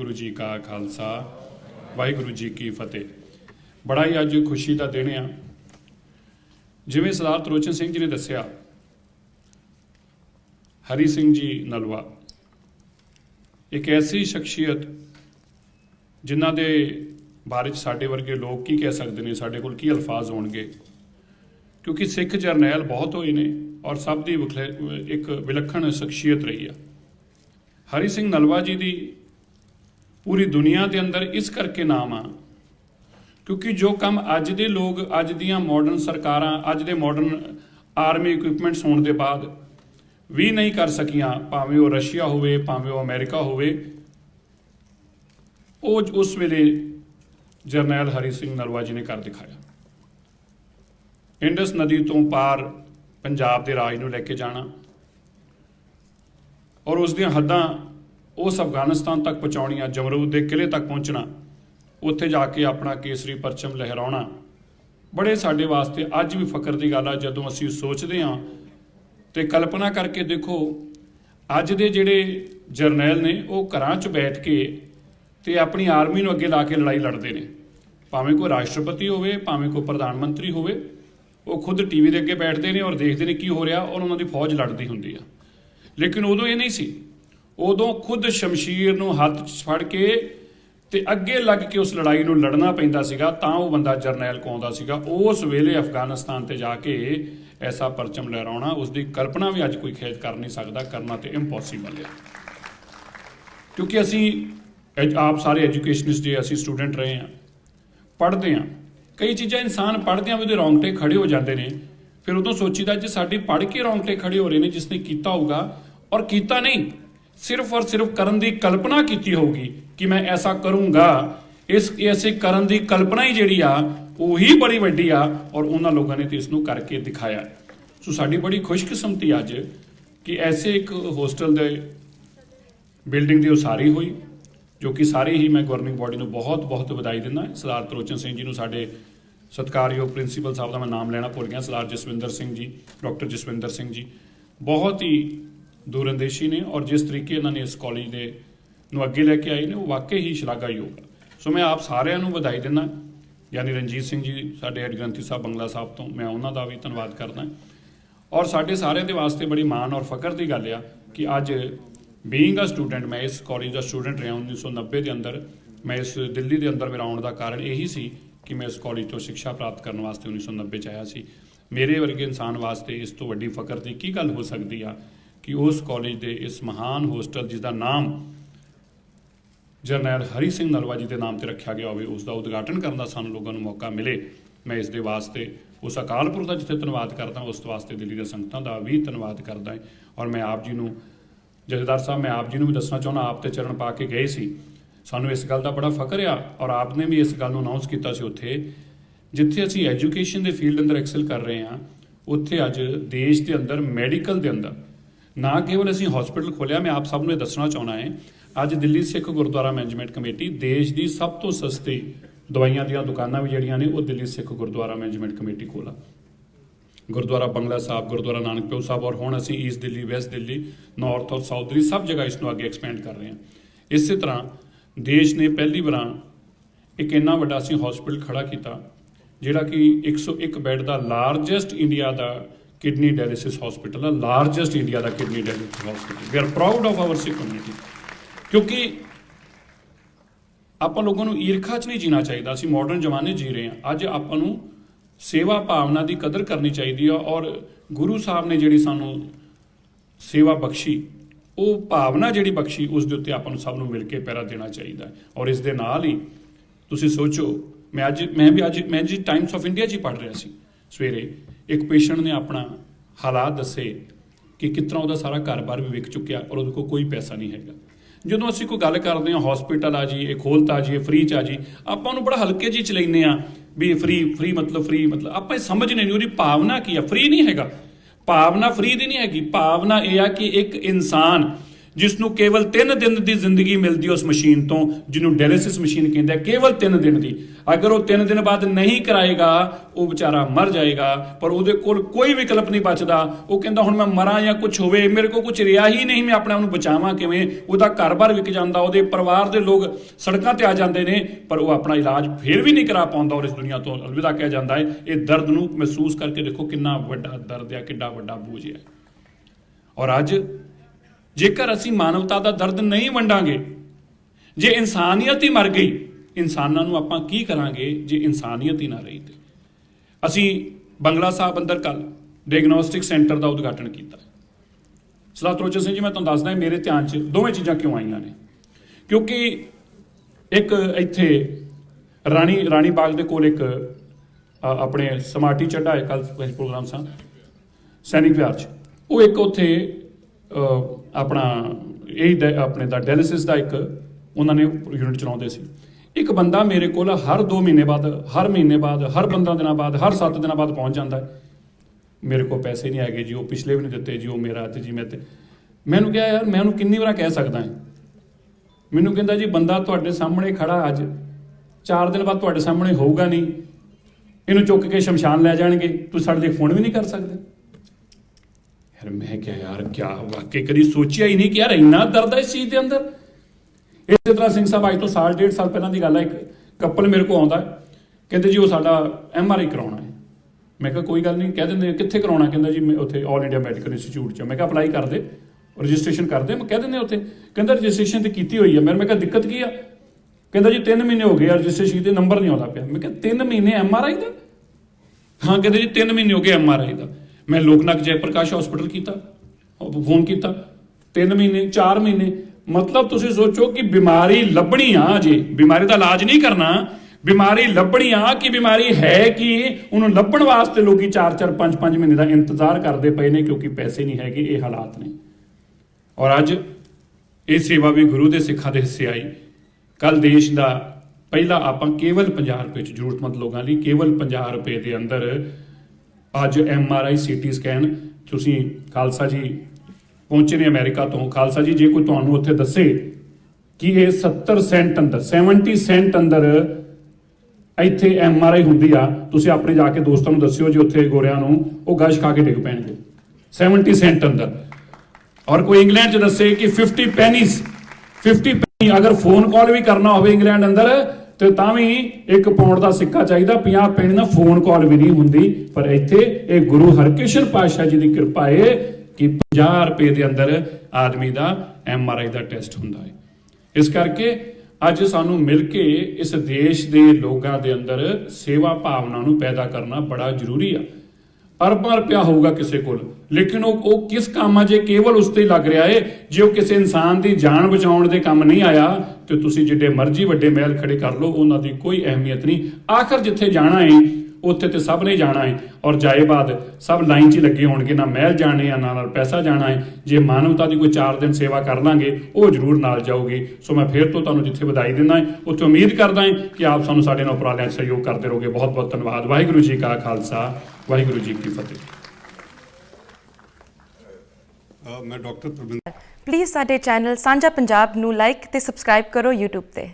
वाहिगुरू जी का खालसा वाहिगुरू जी की फतेह। बड़ा ही अज खुशी का दिन आ। जिवें सरदार त्रिलोचन सिंह जी ने दस्सिया, हरी सिंह जी नलवा एक ऐसी शख्सियत जिन्हां दे बारे साडे वर्गे लोग की कह सकते हैं, साडे कोल की अल्फाज होणगे, क्योंकि सिख जरनैल बहुत होए ने और सब दी एक विलखण शख्सियत रही है। हरी सिंह नलवा जी की पूरी दुनिया के अंदर इस करके नाम आ क्योंकि जो काम अज दे लोग, अज दियां मॉडर्न सरकारां, अज दे मॉडर्न आर्मी इक्विपमेंट्स होने के बाद भी नहीं कर सकियां, भावें वो रशिया होवे, भावें वो अमेरिका होवे, उस वेले जरनैल हरी सिंह नलवा जी ने कर दिखाया। इंडस नदी तो पार पंजाब के राज नूं लैके जाना और उस दियां हद्दां उस अफगानिस्तान तक पहुँचाउणियां, जमरूद के किले तक पहुँचना, उत्थे जाके अपना केसरी परचम लहराउणा, बड़े साडे वास्ते अज भी फकर की गल आ। जदों असीं सोचते हाँ तो कल्पना करके देखो, अज दे जिहड़े जरनैल ने वो घरां च बैठ के ते अपनी आर्मी नूं अगे ला के लड़ाई लड़ते हैं। भावें कोई राष्ट्रपति होवे, भावें कोई प्रधानमंत्री होवे, वो खुद टीवी के अगे बैठते हैं और देखते हैं की हो रहा और उन्होंने फौज लड़ती होंदी आ। लेकिन उदों ये नहीं सी, उदों खुद शमशीर नूं हत्थ च फड़ के ते अगे लग के उस लड़ाई नूं लड़ना पैंदा सीगा, तां वो बंदा जरनैल कहलाउंदा सीगा। उस वेले अफगानिस्तान ते जाके ऐसा परचम लहराउणा, उसकी कल्पना भी अज कोई खैद कर नहीं सकता, करना तो इंपॉसिबल है। क्योंकि असी आप सारे एजुकेशनिस्ट जे असी स्टूडेंट रहे हैं, पढ़ते हैं, कई चीज़ां इंसान पढ़ते हैं वो रोंगटे खड़े हो जाते हैं। फिर उदों सोचीदा जे साडी पढ़ के रोंगटे खड़े हो रहे हैं, जिसने किया होगा और किया नहीं, सिर्फ और सिर्फ करन दी कल्पना की होगी कि मैं ऐसा करूँगा, इस ऐसे करन दी कल्पना ही जिहड़ी आ वही बड़ी वड्डी आ और उन्होंने लोगों ने तो इसनूं करके दिखाया। सो साडी बड़ी खुशकिस्मती अज कि ऐसे एक होस्टल दे बिल्डिंग की उसारी हुई, जो कि सारे ही मैं गवर्निंग बॉडी को बहुत बहुत बधाई दिंदा। सरदार त्रिलोचन सिंह जी को, साडे सत्कारयोग प्रिंसीपल साहब का मैं नाम लेना भुल गया, सरदार जसविंदर सिंह जी, डॉक्टर जसविंदर सिंह जी बहुत ही दूरअंदेशी ने और जिस तरीके इन्होंने इस कॉलेज के नूं अगे लैके आए ने वो वाकई ही शलाघायोग है। सो मैं आप सारिਆਂ ਨੂੰ ਵਧਾਈ दिंदा, यानी रणजीत सिंह जी साडे हेड ग्रंथी साहब बंगला साहब तो मैं उन्हों का भी धन्यवाद करदा। और साडे सारिਆਂ दे वास्ते बड़ी मान और फकर की गल आ कि अज बीइंग अ स्टूडेंट, मैं इस कॉलेज का स्टूडेंट रहा 1990 के अंदर, मैं इस दिल्ली के अंदर मेरा आने का कारण यही सी कि मैं इस कॉलेज तो शिक्षा प्राप्त करने वास्ते 1990 च आया सी। मेरे वर्गे इंसान वास्ते इस तो वड्डी फकर की की गल हो सकती है कि उस कॉलेज के इस महान होस्टल जिसका नाम जरनैल हरी सिंह नलवा जी के नाम से रखा गया हो, उसका उद्घाटन करने का सानू लोगों को मौका मिले। मैं इस दे वास्ते उस अकाल पुरख का जिथे धन्यवाद करदा, उस वास्ते दिल्ली के संगतां का भी धन्यवाद करदा है। और मैं आप जी नूं, जथेदार साहब, मैं आप जी नूं भी दसना चाहुंदा, आप ते चरण पा के गए सी, सानू इस गल का बड़ा फकर आ और आपने भी इस गल नूं अनाउंस किया सी उत्थे जिथे असीं एजुकेशन के फील्ड अंदर एक्सल कर रहे हैं, उत्थे अज देश के अंदर मैडिकल के अंदर ना केवल असीं हॉस्पिटल खोलिया। मैं आप सब नूं दसना चाहुंदा है, अज दिल्ली सिख गुरुद्वारा मैनेजमेंट कमेटी देश की सब तो सस्ती दवाइयां दीयां दुकानां भी जिहड़ियां ने वो दिल्ली सिख गुरुद्वारा मैनेजमेंट कमेटी कोल आ। गुरुद्वारा बंगला साहब, गुरुद्वारा नानक प्यो साहब और हुण असीं east Delhi, west Delhi, north और साउथ दिल्ली सब जगह इसनूं अगे एक्सपेंड कर रहे हैं। इस तरह देश ने पहली बार एक इन्ना वड्डा असीं हॉस्पिटल खड़ा किया जिहड़ा कि 101 बैड का लारजेस्ट इंडिया का किडनी डायलिसिस हॉस्पिटल है, लारजेस्ट इंडिया का kidney dialysis hospital. We are proud of our Sikh community, क्योंकि आप लोगों को ईरखा च नहीं जीना चाहिए। असीं मॉडर्न जमाने जी रहे हैं, अज आपां नूं सेवा भावना की कदर करनी चाहिए और गुरु साहब ने जिहड़ी सानूं सेवा बख्शी, वो भावना जिहड़ी बख्शी, उस दे उत्ते आपां नूं सब नूं मिल के पैरा देना चाहिए। और इस दे नाल ही तुसीं सोचो, मैं जी टाइम्स ऑफ इंडिया जी पढ़ रहा सी सवेरे, एक पेशेंट ने अपना हालात दसे कि किस तरह वो सारा घर बार भी विक चुकिया और उहदे कोल कोई पैसा नहीं है। ਜਦੋਂ ਅਸੀਂ ਕੋਈ ਗੱਲ ਕਰਦੇ ਹਾਂ हॉस्पिटल आ जी, ਇਹ ਖੋਲਤਾ जी, ਇਹ फ्री च आ जी, ਆਪਾਂ ਨੂੰ ਬੜਾ ਹਲਕੇ ਜੀ ਚ ਲੈਂਦੇ ਆ ਵੀ फ्री मतलब ਆਪਾਂ ਸਮਝ ਨਹੀਂ ਉਹਦੀ ਭਾਵਨਾ ਕੀ ਆ। फ्री नहीं हैगा, भावना फ्री दी नहीं हैगी। भावना यह आ कि एक इंसान ਜਿਸ ਨੂੰ ਕੇਵਲ 3 ਦਿਨ ਦੀ ਜ਼ਿੰਦਗੀ ਮਿਲਦੀ ਉਸ ਮਸ਼ੀਨ ਤੋਂ, ਜਿਹਨੂੰ ਡਾਇਲਿਸਿਸ ਮਸ਼ੀਨ ਕਹਿੰਦੇ ਆ, ਕੇਵਲ 3 ਦਿਨ ਦੀ। ਅਗਰ ਉਹ 3 ਦਿਨ ਬਾਅਦ ਨਹੀਂ ਕਰਾਏਗਾ ਉਹ ਵਿਚਾਰਾ ਮਰ ਜਾਏਗਾ, ਪਰ ਉਹਦੇ ਕੋਲ ਕੋਈ ਵਿਕਲਪ ਨਹੀਂ ਬਚਦਾ। ਉਹ ਕਹਿੰਦਾ ਹੁਣ ਮੈਂ ਮਰਾਂ ਜਾਂ ਕੁਝ ਹੋਵੇ, ਮੇਰੇ ਕੋਲ ਕੁਝ ਰਿਹਾ ਹੀ ਨਹੀਂ, ਮੈਂ ਆਪਣੇ ਆਪ ਨੂੰ ਬਚਾਵਾਂ ਕਿਵੇਂ। ਉਹਦਾ ਘਰ-ਬਾਰ ਵਿਕ ਜਾਂਦਾ, ਉਹਦੇ ਪਰਿਵਾਰ ਦੇ ਲੋਕ ਸੜਕਾਂ ਤੇ ਆ ਜਾਂਦੇ ਨੇ, ਪਰ ਉਹ ਆਪਣਾ ਇਲਾਜ ਫਿਰ ਵੀ ਨਹੀਂ ਕਰਾ ਪਾਉਂਦਾ ਔਰ ਇਸ ਦੁਨੀਆ ਤੋਂ ਅਲਵਿਦਾ ਕਹਿ ਜਾਂਦਾ ਹੈ। ਇਹ ਦਰਦ ਨੂੰ ਮਹਿਸੂਸ ਕਰਕੇ ਦੇਖੋ ਕਿੰਨਾ ਵੱਡਾ ਦਰਦ ਹੈ, ਕਿੰਨਾ ਵੱਡਾ ਬੋਝ ਹੈ। ਔਰ ਅੱਜ ਜੇਕਰ ਅਸੀਂ ਮਾਨਵਤਾ ਦਾ ਦਰਦ ਨਹੀਂ ਵੰਡਾਂਗੇ, ਜੇ ਇਨਸਾਨੀਅਤ ਹੀ ਮਰ ਗਈ, ਇਨਸਾਨਾਂ ਨੂੰ ਆਪਾਂ ਕੀ ਕਰਾਂਗੇ ਜੇ ਇਨਸਾਨੀਅਤ ਹੀ ਨਾ ਰਹੀ। ਤੇ ਅਸੀਂ ਬੰਗਲਾ ਸਾਹਿਬ ਅੰਦਰ ਕੱਲ ਡਾਇਗਨੋਸਟਿਕ ਸੈਂਟਰ ਦਾ ਉਦਘਾਟਨ ਕੀਤਾ। ਸਰਦਾਰ ਤਰਲੋਚਨ ਸਿੰਘ ਜੀ, ਮੈਂ ਤੁਹਾਨੂੰ ਦੱਸਦਾ ਮੇਰੇ ਧਿਆਨ 'ਚ ਦੋਵੇਂ ਚੀਜ਼ਾਂ ਕਿਉਂ ਆਈਆਂ ਨੇ, ਕਿਉਂਕਿ ਇੱਕ ਇੱਥੇ ਰਾਣੀ ਬਾਗ ਦੇ ਕੋਲ ਇੱਕ ਆਪਣੇ ਸਮਾਰਟੀ ਚੱਡਾ ਹੈ, ਕੱਲ ਪ੍ਰੋਗਰਾਮ ਸਾਂ ਸੈਨਿਕ ਵਿਹਾਰ 'ਚ, ਉਹ ਇੱਕ ਉੱਥੇ ਆਪਣਾ ਆਪਣੇ ਦਾ ਡਾਇਲਿਸਿਸ ਦਾ ਇੱਕ ਉਹਨਾਂ ਨੇ ਯੂਨਿਟ ਚਲਾਉਂਦੇ ਸੀ। ਇੱਕ ਬੰਦਾ ਮੇਰੇ ਕੋਲ ਹਰ 2 ਮਹੀਨੇ ਬਾਅਦ, ਹਰ ਮਹੀਨੇ ਬਾਅਦ, ਹਰ 15 ਦਿਨਾਂ ਬਾਅਦ, ਹਰ 7 ਦਿਨਾਂ ਬਾਅਦ ਪਹੁੰਚ ਜਾਂਦਾ ਹੈ। ਮੇਰੇ ਕੋਲ ਪੈਸੇ ਨਹੀਂ ਹੈਗੇ ਜੀ, ਉਹ ਪਿਛਲੇ ਵੀ ਨਹੀਂ ਦਿੱਤੇ ਜੀ, ਉਹ ਮੇਰਾ ਤੇ ਜੀ ਮੈਂ ਤੇ। ਮੈਨੂੰ ਕਿਹਾ ਯਾਰ ਮੈਂ ਉਹਨੂੰ ਕਿੰਨੀ ਵਾਰ ਕਹਿ ਸਕਦਾ ਹਾਂ। ਮੈਨੂੰ ਕਹਿੰਦਾ ਜੀ ਬੰਦਾ ਤੁਹਾਡੇ ਸਾਹਮਣੇ ਖੜਾ ਅੱਜ, 4 ਦਿਨ ਬਾਅਦ ਤੁਹਾਡੇ ਸਾਹਮਣੇ ਹੋਊਗਾ ਨਹੀਂ, ਇਹਨੂੰ ਚੁੱਕ ਕੇ ਸ਼ਮਸ਼ਾਨ ਲੈ ਜਾਣਗੇ, ਤੁਸੀਂ ਸਾਡੇ ਲਈ ਫੋਨ ਵੀ ਨਹੀਂ ਕਰ ਸਕਦੇ। ਯਾਰ ਮੈਂ ਕਿਹਾ ਯਾਰ ਕਿਆ ਵਾਕਈ ਕਦੀ ਸੋਚਿਆ ਹੀ ਨਹੀਂ ਕਿ ਯਾਰ ਇੰਨਾ ਦਰਦ ਹੈ ਇਸ ਚੀਜ਼ ਦੇ ਅੰਦਰ। ਇਸੇ ਤਰ੍ਹਾਂ ਸਿੰਘ ਸਾਹਿਬ ਅੱਜ ਤੋਂ 1.5 ਸਾਲ ਪਹਿਲਾਂ ਦੀ ਗੱਲ ਹੈ, ਇੱਕ ਕਪਲ ਮੇਰੇ ਕੋਲ ਆਉਂਦਾ, ਕਹਿੰਦੇ ਜੀ ਉਹ ਸਾਡਾ MRI ਕਰਾਉਣਾ ਹੈ। ਮੈਂ ਕਿਹਾ ਕੋਈ ਗੱਲ ਨਹੀਂ, ਕਹਿ ਦਿੰਦੇ ਕਿੱਥੇ ਕਰਾਉਣਾ, ਕਹਿੰਦਾ ਜੀ ਮੈਂ ਉੱਥੇ ਆਲ ਇੰਡੀਆ ਮੈਡੀਕਲ ਇੰਸਟੀਚਿਊਟ 'ਚ। ਮੈਂ ਕਿਹਾ ਅਪਲਾਈ ਕਰ ਦੇ, ਰਜਿਸਟ੍ਰੇਸ਼ਨ ਕਰ ਦੇ, ਮੈਂ ਕਹਿ ਦਿੰਦੇ ਉੱਥੇ। ਕਹਿੰਦਾ ਰਜਿਸਟ੍ਰੇਸ਼ਨ ਤੇ ਕੀਤੀ ਹੋਈ ਹੈ। ਮੈਂ ਕਿਹਾ ਦਿੱਕਤ ਕੀ ਆ? ਕਹਿੰਦਾ ਜੀ 3 ਮਹੀਨੇ ਹੋ ਗਏ ਆ ਰਜਿਸਟ੍ਰੇਸ਼ਨ ਤੇ ਨੰਬਰ ਨਹੀਂ ਆਉਂਦਾ ਪਿਆ। ਮੈਂ ਕਿਹਾ 3 ਮਹੀਨੇ MRI ਦਾ? ਹਾਂ ਕਹਿੰਦੇ ਜੀ 3 ਮਹੀਨੇ ਹੋ ਗਏ MRI ਦਾ। ਮੈਂ ਲੋਕਨਾਥ ਜੈਪ੍ਰਕਾਸ਼ ਹਸਪੀਟਲ ਕੀਤਾ, ਫੋਨ ਕੀਤਾ, 3 ਮਹੀਨੇ 4 ਮਹੀਨੇ। ਮਤਲਬ ਤੁਸੀਂ ਸੋਚੋ ਕਿ ਬਿਮਾਰੀ ਲੱਭਣੀ ਆ, ਜੇ ਬਿਮਾਰੀ ਦਾ ਇਲਾਜ ਨਹੀਂ ਕਰਨਾ, ਬਿਮਾਰੀ ਲੱਭਣੀ ਆ ਕਿ ਬਿਮਾਰੀ ਹੈ ਕਿ ਉਹਨੂੰ ਲੱਭਣ ਵਾਸਤੇ ਲੋਕੀ 4-4 5-5 ਮਹੀਨੇ ਦਾ ਇੰਤਜ਼ਾਰ ਕਰਦੇ ਪਏ ਨੇ, ਕਿਉਂਕਿ ਪੈਸੇ ਨਹੀਂ ਹੈਗੇ। ਇਹ ਹਾਲਾਤ ਨੇ। ਔਰ ਅੱਜ ਇਹ ਸੇਵਾ ਵੀ ਗੁਰੂ ਦੇ ਸਿੱਖਾਂ ਦੇ ਹਿੱਸੇ ਆਈ। ਕੱਲ ਦੇਸ਼ ਦਾ ਪਹਿਲਾ ਆਪਾਂ ਕੇਵਲ 50 ਰੁਪਏ 'ਚ ਜ਼ਰੂਰਤਮੰਦ ਲੋਕਾਂ ਲਈ ਕੇਵਲ 50 ਰੁਪਏ ਦੇ ਅੰਦਰ ਅੱਜ MRI CT ਸਕੈਨ। ਤੁਸੀਂ ਖਾਲਸਾ ਜੀ ਪਹੁੰਚੇ ਨੇ ਅਮਰੀਕਾ ਤੋਂ। ਖਾਲਸਾ ਜੀ ਜੇ ਕੋਈ ਤੁਹਾਨੂੰ ਉੱਥੇ ਦੱਸੇ ਕਿ ਇਹ 70 ਸੈਂਟ ਅੰਦਰ, 70 ਸੈਂਟ ਅੰਦਰ ਇੱਥੇ MRI ਹੁੰਦੀ ਆ, ਤੁਸੀਂ ਆਪਣੇ ਜਾ ਕੇ ਦੋਸਤਾਂ ਨੂੰ ਦੱਸਿਓ ਜੀ ਉੱਥੇ ਗੋਰਿਆਂ ਨੂੰ, ਉਹ ਗਸ਼ ਖਾ ਕੇ ਡਿੱਗ ਪੈਣਗੇ 70 ਸੈਂਟ ਅੰਦਰ। ਔਰ ਕੋਈ ਇੰਗਲੈਂਡ 'ਚ ਦੱਸੇ ਕਿ 50 ਪੈਨੀ ਅਗਰ ਫੋਨ ਕਾਲ ਵੀ ਕਰਨਾ ਹੋਵੇ ਇੰਗਲੈਂਡ ਅੰਦਰ ਤੇ ਤਾਂ ਵੀ 1 ਪਾਉਂਡ ਦਾ ਸਿੱਕਾ ਚਾਹੀਦਾ, 50 ਪੈਨੀ ਨਾਲ ਫੋਨ ਕਾਲ ਵੀ ਨਹੀਂ ਹੁੰਦੀ। ਪਰ ਇੱਥੇ ਇਹ ਗੁਰੂ ਹਰਕ੍ਰਿਸ਼ਨ ਪਾਤਸ਼ਾਹ ਜੀ ਦੀ ਕਿਰਪਾ ਹੈ ਕਿ 50 ਰੁਪਏ ਦੇ ਅੰਦਰ ਆਦਮੀ ਦਾ MRI ਦਾ ਟੈਸਟ ਹੁੰਦਾ ਹੈ। ਇਸ ਕਰਕੇ ਅੱਜ ਸਾਨੂੰ ਮਿਲ ਕੇ ਇਸ ਦੇਸ਼ ਦੇ ਲੋਕਾਂ ਦੇ ਅੰਦਰ ਸੇਵਾ ਭਾਵਨਾ ਨੂੰ ਪੈਦਾ ਕਰਨਾ ਬੜਾ ਜ਼ਰੂਰੀ ਆ। ਅਰਬਾਂ ਰੁਪਇਆ ਹੋਊਗਾ ਕਿਸੇ ਕੋਲ, ਲੇਕਿਨ ਉਹ ਕਿਸ ਕੰਮ ਆ ਜੇ ਕੇਵਲ ਉਸ ਤੇ ਲੱਗ ਰਿਹਾ ਹੈ। ਜੇ ਉਹ ਕਿਸੇ ਇਨਸਾਨ ਦੀ ਜਾਨ ਬਚਾਉਣ ਦੇ ਕੰਮ ਨਹੀਂ ਆਇਆ ਤੇ ਤੁਸੀਂ ਜਿੱਡੇ ਮਰਜ਼ੀ ਵੱਡੇ ਮਹਿਲ ਖੜੇ ਕਰ ਲਓ, ਉਹਨਾਂ ਦੀ ਕੋਈ ਅਹਿਮੀਅਤ ਨਹੀਂ। ਆਖਰ ਜਿੱਥੇ ਜਾਣਾ ਹੈ ਉੱਥੇ ਤੇ ਸਭ ਨੇ ਜਾਣਾ ਹੈ, ਔਰ ਜਾਏ ਬਾਅਦ ਸਭ ਲਾਈਨ 'ਚ ਲੱਗੇ ਹੋਣਗੇ, ਨਾ ਮਹਿਲ ਜਾਣੇ ਆ ਨਾਲ ਪੈਸਾ ਜਾਣਾ ਹੈ। ਜੇ ਮਾਨਵਤਾ ਦੀ ਕੋਈ 4 ਦਿਨ ਸੇਵਾ ਕਰ ਲਾਂਗੇ ਉਹ ਜ਼ਰੂਰ ਨਾਲ ਜਾਊਗੀ। ਸੋ ਮੈਂ ਫਿਰ ਤੋਂ ਤੁਹਾਨੂੰ ਜਿੱਥੇ ਵਧਾਈ ਦਿੰਦਾ ਹੈ, ਉੱਥੇ ਉਮੀਦ ਕਰਦਾ ਹਾਂ ਕਿ ਆਪ ਸਾਨੂੰ ਸਾਡੇ ਨਾਲ ਉਪਰਾਲਿਆਂ 'ਚ ਸਹਿਯੋਗ ਕਰਦੇ ਰਹੋਗੇ। ਬਹੁਤ ਬਹੁਤ ਧੰਨਵਾਦ। ਵਾਹਿਗੁਰੂ ਜੀ ਕਾ ਖਾਲਸਾ, ਵਾਹਿਗੁਰੂ ਜੀ ਕੀ ਫਤਿਹ। ਮੈਂ ਡਾਕਟਰ ਪ੍ਰਵਿੰਦਰ। ਪਲੀਜ਼ ਸਾਡੇ ਚੈਨਲ ਸਾਂਝਾ ਪੰਜਾਬ ਨੂੰ ਲਾਈਕ ਤੇ ਸਬਸਕ੍ਰਾਈਬ ਕਰੋ YouTube ਤੇ।